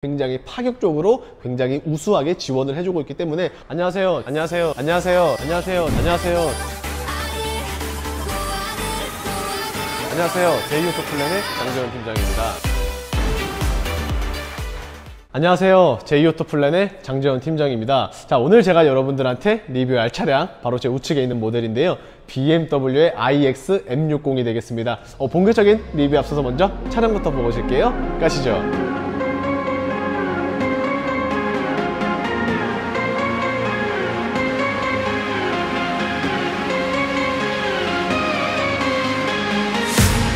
굉장히 파격적으로 굉장히 우수하게 지원을 해주고 있기 때문에 안녕하세요 제이오토플랜의 장재원 팀장입니다. 안녕하세요, 제이오토플랜의 장재원 팀장입니다. 자, 오늘 제가 여러분들한테 리뷰할 차량 바로 제 우측에 있는 모델인데요, BMW의 iX M60이 되겠습니다. 본격적인 리뷰 앞서서 먼저 차량부터 보고 오실게요. 가시죠.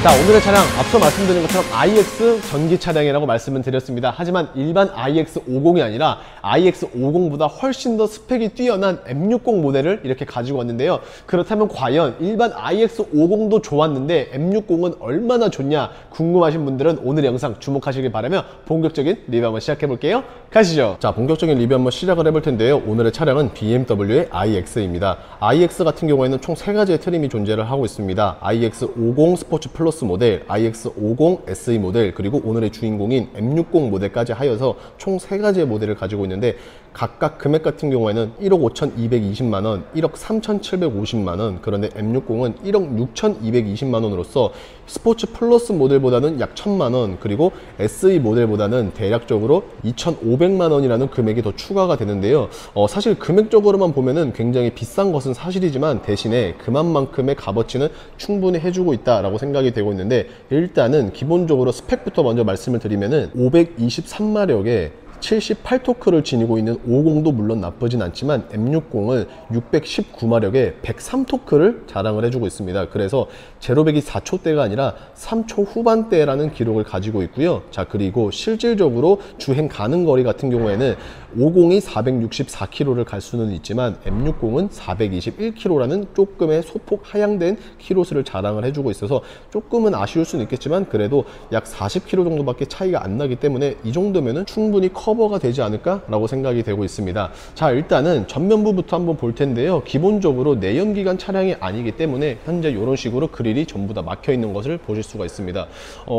자, 오늘의 차량 앞서 말씀드린 것처럼 iX 전기 차량이라고 말씀을 드렸습니다. 하지만 일반 iX50이 아니라 iX50보다 훨씬 더 스펙이 뛰어난 M60 모델을 이렇게 가지고 왔는데요. 그렇다면 과연 일반 iX50도 좋았는데 M60은 얼마나 좋냐 궁금하신 분들은 오늘의 영상 주목하시길 바라며 본격적인 리뷰 한번 시작해 볼게요. 가시죠. 자, 본격적인 리뷰 한번 시작을 해볼 텐데요. 오늘의 차량은 BMW의 iX입니다. iX 같은 경우에는 총 3가지의 트림이 존재를 하고 있습니다. iX50 스포츠 플러스 모델, iX50 SE 모델, 그리고 오늘의 주인공인 M60 모델까지 하여서 총 3가지의 모델을 가지고 있는데 각각 금액 같은 경우에는 1억 5,220만원, 1억 3,750만원, 그런데 M60은 1억 6,220만원으로서 스포츠 플러스 모델보다는 약 1,000만원, 그리고 SE 모델보다는 대략적으로 2,500만원이라는 금액이 더 추가가 되는데요. 사실 금액적으로만 보면은 굉장히 비싼 것은 사실이지만 대신에 그만큼의 값어치는 충분히 해주고 있다라고 생각이 되고 있는데, 일단은 기본적으로 스펙부터 먼저 말씀을 드리면은 523마력에 78토크를 지니고 있는 50도 물론 나쁘진 않지만 M60은 619마력에 103토크를 자랑을 해주고 있습니다. 그래서 제로백이 4초대가 아니라 3초 후반대라는 기록을 가지고 있고요. 자, 그리고 실질적으로 주행 가는 거리 같은 경우에는 50이 464km를 갈 수는 있지만 M60은 421km라는 조금의 소폭 하향된 키로수를 자랑을 해주고 있어서 조금은 아쉬울 수는 있겠지만 그래도 약 40km 정도밖에 차이가 안 나기 때문에 이 정도면은 충분히 커버가 되지 않을까 라고 생각이 되고 있습니다. 자, 일단은 전면부부터 한번 볼 텐데요. 기본적으로 내연기관 차량이 아니기 때문에 현재 이런 식으로 그릴이 전부 다 막혀 있는 것을 보실 수가 있습니다.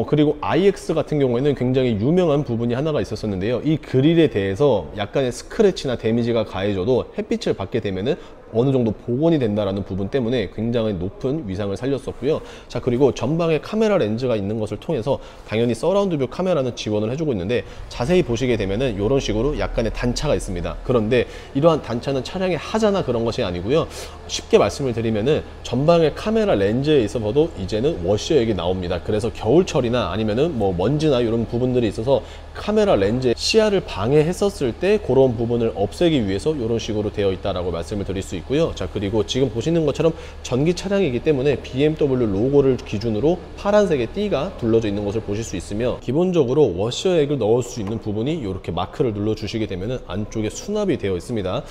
그리고 iX 같은 경우에는 굉장히 유명한 부분이 하나가 있었는데요. 이 그릴에 대해서 약간의 스크래치나 데미지가 가해져도 햇빛을 받게 되면은 어느 정도 복원이 된다라는 부분 때문에 굉장히 높은 위상을 살렸었고요. 자, 그리고 전방에 카메라 렌즈가 있는 것을 통해서 당연히 서라운드 뷰 카메라는 지원을 해주고 있는데 자세히 보시게 되면은 이런 식으로 약간의 단차가 있습니다. 그런데 이러한 단차는 차량의 하자나 그런 것이 아니고요. 쉽게 말씀을 드리면은 전방의 카메라 렌즈에 있어서도 이제는 워셔액이 나옵니다. 그래서 겨울철이나 아니면은 뭐 먼지나 이런 부분들이 있어서 카메라 렌즈의 시야를 방해했었을 때 그런 부분을 없애기 위해서 이런 식으로 되어 있다라고 말씀을 드릴 수 있고요. 자, 그리고 지금 보시는 것처럼 전기 차량이기 때문에 BMW 로고를 기준으로 파란색의 띠가 둘러져 있는 것을 보실 수 있으며, 기본적으로 워셔액을 넣을 수 있는 부분이 이렇게 마크를 눌러 주시게 되면은 안쪽에 수납이 되어 있습니다.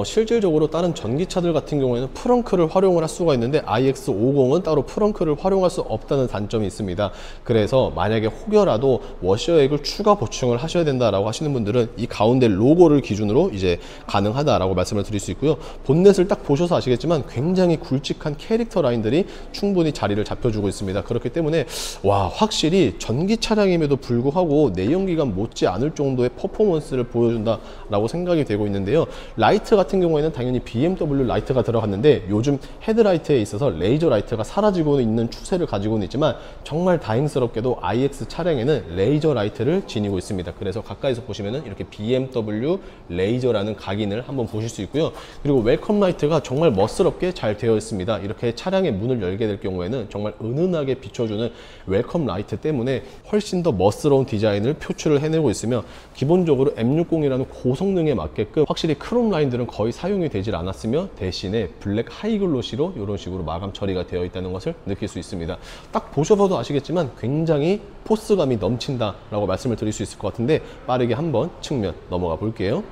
실질적으로 다른 전기차들 같은 경우에는 프렁크를 활용을 할 수가 있는데 iX50은 따로 프렁크를 활용할 수 없다는 단점이 있습니다. 그래서 만약에 혹여라도 워셔액을 추가 보충을 하셔야 된다라고 하시는 분들은 이 가운데 로고를 기준으로 이제 가능하다라고 말씀을 드릴 수 있고요. 본넷을 딱 보셔서 아시겠지만 굉장히 굵직한 캐릭터 라인들이 충분히 자리를 잡혀주고 있습니다. 그렇기 때문에 와, 확실히 전기 차량임에도 불구하고 내연기관 못지 않을 정도의 퍼포먼스를 보여준다라고 생각이 되고 있는데요. 라이트 같은 경우에는 당연히 BMW 라이트가 들어갔는데 요즘 헤드라이트에 있어서 레이저 라이트가 사라지고 있는 추세를 가지고는 있지만 정말 다행스럽게도 iX 차량에는 레이저 라이트를 지니고 있습니다. 그래서 가까이서 보시면은 이렇게 BMW 레이저라는 각인을 한번 보실 수 있고요. 그리고 웰컴 라이트가 정말 멋스럽게 잘 되어 있습니다. 이렇게 차량의 문을 열게 될 경우에는 정말 은은하게 비춰주는 웰컴 라이트 때문에 훨씬 더 멋스러운 디자인을 표출을 해내고 있으며, 기본적으로 M60이라는 고성능에 맞게끔 확실히 크롬 라인들은 거의 사용이 되질 않았으며 대신에 블랙 하이글로시로 이런 식으로 마감 처리가 되어 있다는 것을 느낄 수 있습니다. 딱 보셔서도 아시겠지만 굉장히 포스감이 넘친다 라고 말씀을 드릴 수 있을 것 같은데 빠르게 한번 측면 넘어가 볼게요.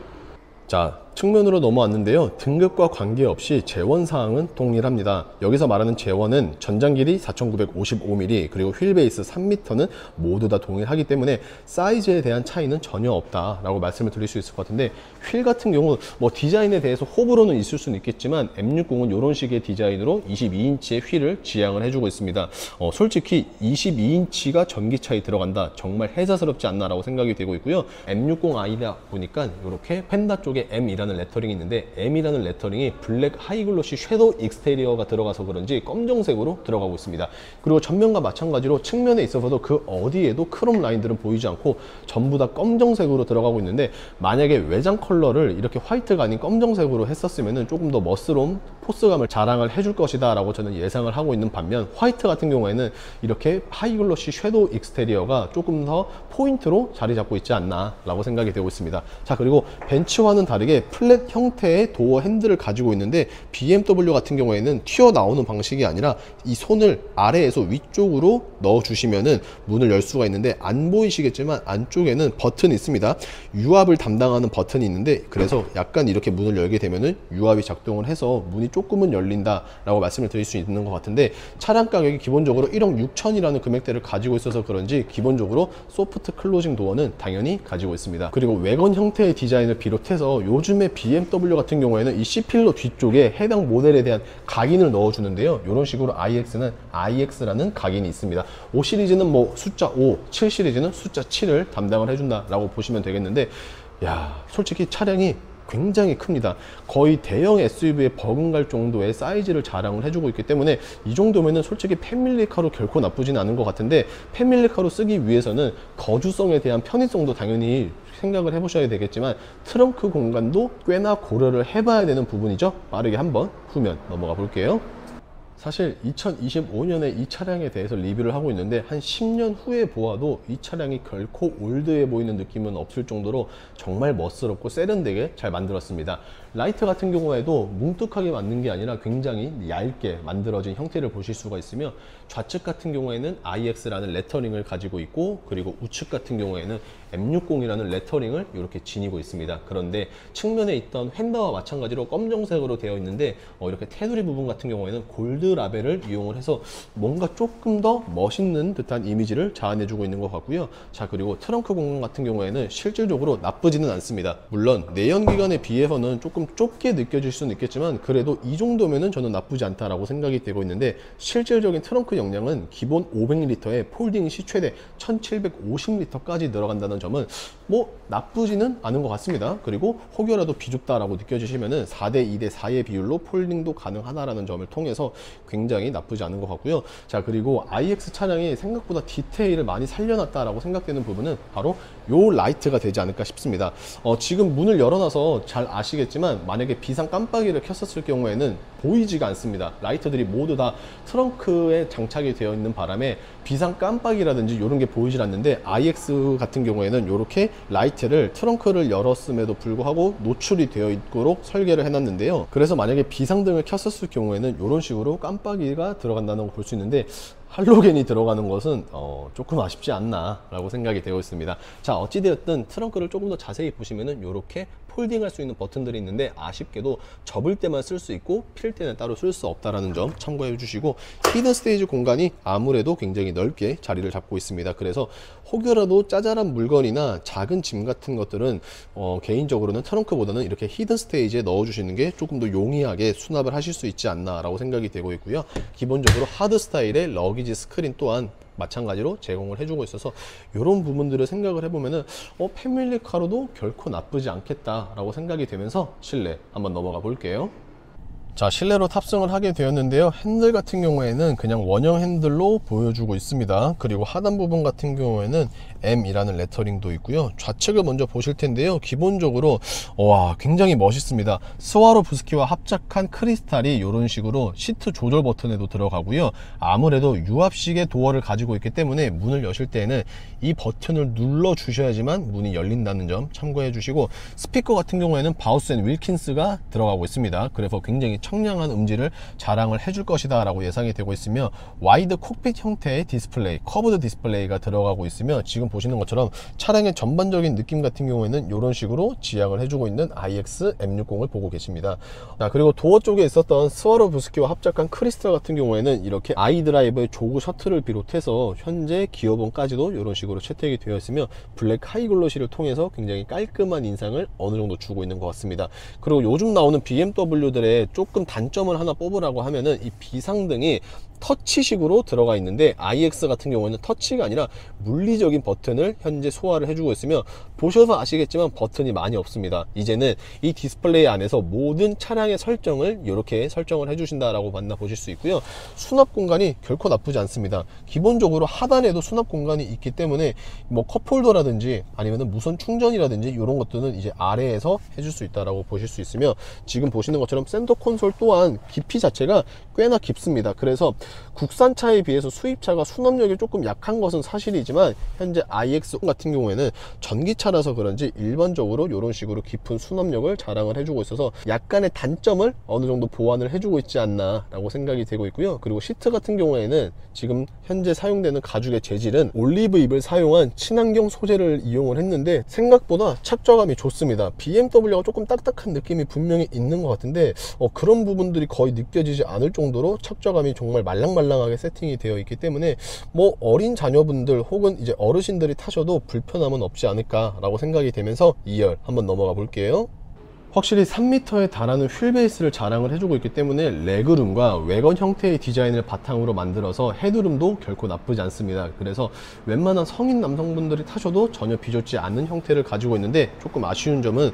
자, 측면으로 넘어왔는데요. 등급과 관계없이 재원사항은 동일합니다. 여기서 말하는 재원은 전장 길이 4955mm 그리고 휠 베이스 3m는 모두 다 동일하기 때문에 사이즈에 대한 차이는 전혀 없다라고 말씀을 드릴 수 있을 것 같은데, 휠 같은 경우 뭐 디자인에 대해서 호불호는 있을 수는 있겠지만 M60은 이런 식의 디자인으로 22인치의 휠을 지향을 해주고 있습니다. 솔직히 22인치가 전기차에 들어간다, 정말 해자스럽지 않나라고 생각이 되고 있고요. M60i다 보니까 이렇게 펜다 쪽에 M이라는 레터링이 있는데, M이라는 레터링이 블랙 하이글로시 섀도우 익스테리어가 들어가서 그런지 검정색으로 들어가고 있습니다. 그리고 전면과 마찬가지로 측면에 있어서도 그 어디에도 크롬 라인들은 보이지 않고 전부 다 검정색으로 들어가고 있는데, 만약에 외장 컬러를 이렇게 화이트가 아닌 검정색으로 했었으면 조금 더 멋스러운 포스감을 자랑을 해줄 것이다 라고 저는 예상을 하고 있는 반면, 화이트 같은 경우에는 이렇게 하이글로시 섀도우 익스테리어가 조금 더 포인트로 자리 잡고 있지 않나 라고 생각이 되고 있습니다. 자, 그리고 벤츠와는 다르게 플랫 형태의 도어 핸들을 가지고 있는데, BMW 같은 경우에는 튀어나오는 방식이 아니라 이 손을 아래에서 위쪽으로 넣어 주시면은 문을 열 수가 있는데, 안 보이시겠지만 안쪽에는 버튼이 있습니다. 유압을 담당하는 버튼이 있는데, 그래서 약간 이렇게 문을 열게 되면은 유압이 작동을 해서 문이 조금은 열린다 라고 말씀을 드릴 수 있는 것 같은데, 차량 가격이 기본적으로 1억 6천이라는 금액대를 가지고 있어서 그런지 기본적으로 소프트 클로징 도어는 당연히 가지고 있습니다. 그리고 외건 형태의 디자인을 비롯해서 요즘에 BMW 같은 경우에는 이 C필러 뒤쪽에 해당 모델에 대한 각인을 넣어 주는데요. 이런 식으로 iX는 iX라는 각인이 있습니다. 5 시리즈는 뭐 숫자 5, 7 시리즈는 숫자 7을 담당을 해준다 라고 보시면 되겠는데, 야, 솔직히 차량이 굉장히 큽니다. 거의 대형 SUV에 버금갈 정도의 사이즈를 자랑을 해주고 있기 때문에 이 정도면은 솔직히 패밀리카로 결코 나쁘지는 않은 것 같은데, 패밀리카로 쓰기 위해서는 거주성에 대한 편의성도 당연히 생각을 해보셔야 되겠지만, 트렁크 공간도 꽤나 고려를 해봐야 되는 부분이죠. 빠르게 한번 후면 넘어가 볼게요. 사실 2025년에 이 차량에 대해서 리뷰를 하고 있는데, 한 10년 후에 보아도 이 차량이 결코 올드해 보이는 느낌은 없을 정도로 정말 멋스럽고 세련되게 잘 만들었습니다. 라이트 같은 경우에도 뭉툭하게 만든 게 아니라 굉장히 얇게 만들어진 형태를 보실 수가 있으며, 좌측 같은 경우에는 iX라는 레터링을 가지고 있고, 그리고 우측 같은 경우에는 M60이라는 레터링을 이렇게 지니고 있습니다. 그런데 측면에 있던 휀다와 마찬가지로 검정색으로 되어 있는데, 이렇게 테두리 부분 같은 경우에는 골드 라벨을 이용을 해서 뭔가 조금 더 멋있는 듯한 이미지를 자아내주고 있는 것 같고요. 자, 그리고 트렁크 공간 같은 경우에는 실질적으로 나쁘지는 않습니다. 물론 내연기관에 비해서는 조금 좁게 느껴질 수는 있겠지만, 그래도 이 정도면은 저는 나쁘지 않다라고 생각이 되고 있는데, 실질적인 트렁크 용량은 기본 500L에 폴딩 시 최대 1750L까지 들어간다는 점은 뭐 나쁘지는 않은 것 같습니다. 그리고 혹여라도 비좁다라고 느껴지시면은 4대 2대 4의 비율로 폴딩도 가능하다라는 점을 통해서 굉장히 나쁘지 않은 것 같고요. 자, 그리고 iX 차량이 생각보다 디테일을 많이 살려놨다라고 생각되는 부분은 바로 요 라이트가 되지 않을까 싶습니다. 지금 문을 열어놔서 잘 아시겠지만, 만약에 비상 깜빡이를 켰었을 경우에는 보이지가 않습니다. 라이트들이 모두 다 트렁크에 장착이 되어 있는 바람에 비상 깜빡이라든지 이런 게 보이질 않는데, iX 같은 경우에는 이렇게 라이트를 트렁크를 열었음에도 불구하고 노출이 되어 있도록 설계를 해놨는데요. 그래서 만약에 비상등을 켰었을 경우에는 이런 식으로 깜빡이가 들어간다는 걸 볼 수 있는데, 할로겐이 들어가는 것은 조금 아쉽지 않나 라고 생각이 되어 있습니다. 자, 어찌되었든 트렁크를 조금 더 자세히 보시면은 이렇게 폴딩할 수 있는 버튼들이 있는데, 아쉽게도 접을 때만 쓸 수 있고 필 때는 따로 쓸 수 없다라는 점 참고해 주시고, 히든 스테이지 공간이 아무래도 굉장히 넓게 자리를 잡고 있습니다. 그래서 혹여라도 짜잘한 물건이나 작은 짐 같은 것들은 개인적으로는 트렁크보다는 이렇게 히든 스테이지에 넣어 주시는 게 조금 더 용이하게 수납을 하실 수 있지 않나 라고 생각이 되고 있고요. 기본적으로 하드 스타일의 러기지 스크린 또한 마찬가지로 제공을 해주고 있어서, 이런 부분들을 생각을 해보면은 패밀리카로도 결코 나쁘지 않겠다라고 생각이 되면서 실내 한번 넘어가 볼게요. 자, 실내로 탑승을 하게 되었는데요. 핸들 같은 경우에는 그냥 원형 핸들로 보여주고 있습니다. 그리고 하단 부분 같은 경우에는 M이라는 레터링도 있고요. 좌측을 먼저 보실 텐데요. 기본적으로 와, 굉장히 멋있습니다. 스와로브스키와 합작한 크리스탈이 이런 식으로 시트 조절 버튼에도 들어가고요. 아무래도 유압식의 도어를 가지고 있기 때문에 문을 여실 때에는 이 버튼을 눌러 주셔야지만 문이 열린다는 점 참고해 주시고, 스피커 같은 경우에는 바우스 앤 윌킨스가 들어가고 있습니다. 그래서 굉장히 청량한 음질을 자랑을 해줄 것이다 라고 예상이 되고 있으며, 와이드 콕핏 형태의 디스플레이, 커브드 디스플레이가 들어가고 있으며, 지금 보시는 것처럼 차량의 전반적인 느낌 같은 경우에는 이런 식으로 지향을 해주고 있는 iX M60을 보고 계십니다. 자, 그리고 도어 쪽에 있었던 스와로브스키와 합작한 크리스탈 같은 경우에는 이렇게 아이드라이브의 조그 셔틀을 비롯해서 현재 기어봉까지도 이런 식으로 채택이 되어 있으며, 블랙 하이글로시를 통해서 굉장히 깔끔한 인상을 어느 정도 주고 있는 것 같습니다. 그리고 요즘 나오는 BMW들의 조금 단점을 하나 뽑으라고 하면은 이 비상등이 터치식으로 들어가 있는데, iX 같은 경우에는 터치가 아니라 물리적인 버튼을 현재 소화를 해주고 있으며, 보셔서 아시겠지만 버튼이 많이 없습니다. 이제는 이 디스플레이 안에서 모든 차량의 설정을 이렇게 설정을 해주신다라고 만나보실 수 있고요. 수납 공간이 결코 나쁘지 않습니다. 기본적으로 하단에도 수납 공간이 있기 때문에 뭐 컵홀더라든지 아니면 무선 충전이라든지 이런 것들은 이제 아래에서 해줄 수 있다라고 보실 수 있으며, 지금 보시는 것처럼 센터 콘솔 또한 깊이 자체가 꽤나 깊습니다. 그래서 국산차에 비해서 수입차가 수납력이 조금 약한 것은 사실이지만, 현재 iX 같은 경우에는 전기차라서 그런지 일반적으로 이런 식으로 깊은 수납력을 자랑을 해주고 있어서 약간의 단점을 어느 정도 보완을 해주고 있지 않나 라고 생각이 되고 있고요. 그리고 시트 같은 경우에는 지금 현재 사용되는 가죽의 재질은 올리브 잎을 사용한 친환경 소재를 이용을 했는데, 생각보다 착좌감이 좋습니다. BMW가 조금 딱딱한 느낌이 분명히 있는 것 같은데 그런 부분들이 거의 느껴지지 않을 정도로 착좌감이 정말 말랑말랑하게 세팅이 되어 있기 때문에 뭐 어린 자녀분들 혹은 이제 어르신들이 타셔도 불편함은 없지 않을까 라고 생각이 되면서 2열 한번 넘어가 볼게요. 확실히 3m에 달하는 휠베이스를 자랑을 해주고 있기 때문에 레그룸과 외건 형태의 디자인을 바탕으로 만들어서 헤드룸도 결코 나쁘지 않습니다. 그래서 웬만한 성인 남성분들이 타셔도 전혀 비좁지 않은 형태를 가지고 있는데, 조금 아쉬운 점은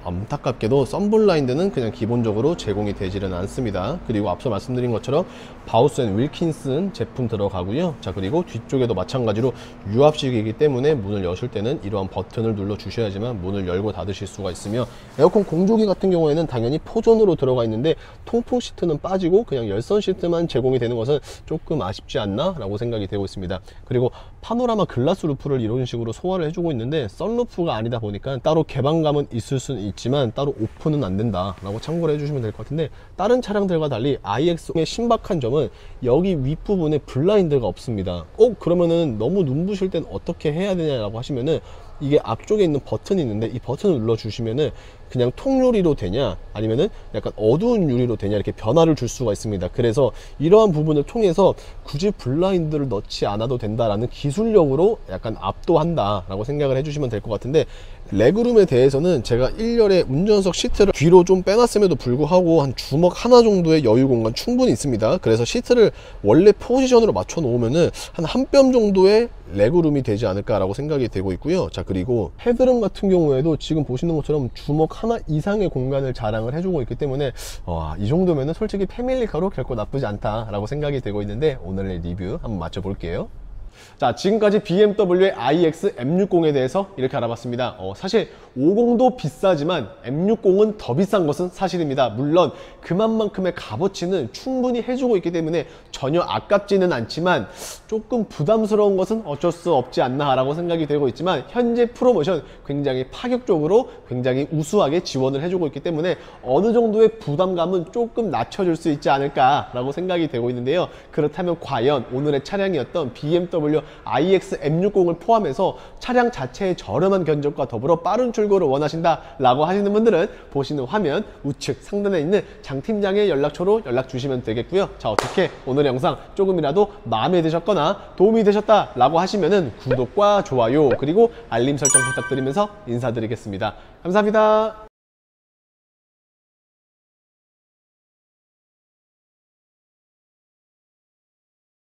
안타깝게도 썬블라인드는 그냥 기본적으로 제공이 되지는 않습니다. 그리고 앞서 말씀드린 것처럼 바우스 앤 윌킨슨 제품 들어가고요. 자, 그리고 뒤쪽에도 마찬가지로 유압식이기 때문에 문을 여실 때는 이러한 버튼을 눌러 주셔야지만 문을 열고 닫으실 수가 있으며, 에어컨 공조기 같은 경우에는 당연히 포존으로 들어가 있는데 통풍 시트는 빠지고 그냥 열선 시트만 제공이 되는 것은 조금 아쉽지 않나 라고 생각이 되고 있습니다. 그리고 파노라마 글라스 루프를 이런 식으로 소화를 해주고 있는데, 썬루프가 아니다 보니까 따로 개방감은 있을 수는 있지만 따로 오픈은 안 된다 라고 참고를 해주시면 될 것 같은데, 다른 차량들과 달리 iX의 신박한 점은 여기 윗부분에 블라인드가 없습니다. 그러면은 너무 눈부실 땐 어떻게 해야 되냐라고 하시면은, 이게 앞쪽에 있는 버튼이 있는데 이 버튼을 눌러 주시면은 그냥 통유리로 되냐 아니면은 약간 어두운 유리로 되냐 이렇게 변화를 줄 수가 있습니다. 그래서 이러한 부분을 통해서 굳이 블라인드를 넣지 않아도 된다라는 기술력으로 약간 압도한다 라고 생각을 해주시면 될 것 같은데, 레그룸에 대해서는 제가 1열에 운전석 시트를 뒤로 좀 빼놨음에도 불구하고 한 주먹 하나 정도의 여유 공간 충분히 있습니다. 그래서 시트를 원래 포지션으로 맞춰 놓으면은 한 뼘 정도의 레그룸이 되지 않을까 라고 생각이 되고 있고요. 자, 그리고 헤드룸 같은 경우에도 지금 보시는 것처럼 주먹 하나 이상의 공간을 자랑을 해주고 있기 때문에 이 정도면은 솔직히 패밀리카로 결코 나쁘지 않다 라고 생각이 되고 있는데, 오늘의 리뷰 한번 맞춰 볼게요. 자, 지금까지 BMW의 iX M60에 대해서 이렇게 알아봤습니다. 사실 50도 비싸지만 M60은 더 비싼 것은 사실입니다. 물론 그만큼의 값어치는 충분히 해주고 있기 때문에 전혀 아깝지는 않지만 조금 부담스러운 것은 어쩔 수 없지 않나 라고 생각이 되고 있지만, 현재 프로모션 굉장히 파격적으로 굉장히 우수하게 지원을 해주고 있기 때문에 어느 정도의 부담감은 조금 낮춰줄 수 있지 않을까 라고 생각이 되고 있는데요. 그렇다면 과연 오늘의 차량이었던 BMW iX M60을 포함해서 차량 자체의 저렴한 견적과 더불어 빠른 출고를 원하신다 라고 하시는 분들은 보시는 화면 우측 상단에 있는 장 팀장의 연락처로 연락 주시면 되겠고요. 자, 어떻게 오늘의 영상 조금이라도 마음에 드셨거나 도움이 되셨다 라고 하시면은 구독과 좋아요 그리고 알림 설정 부탁드리면서 인사드리겠습니다. 감사합니다.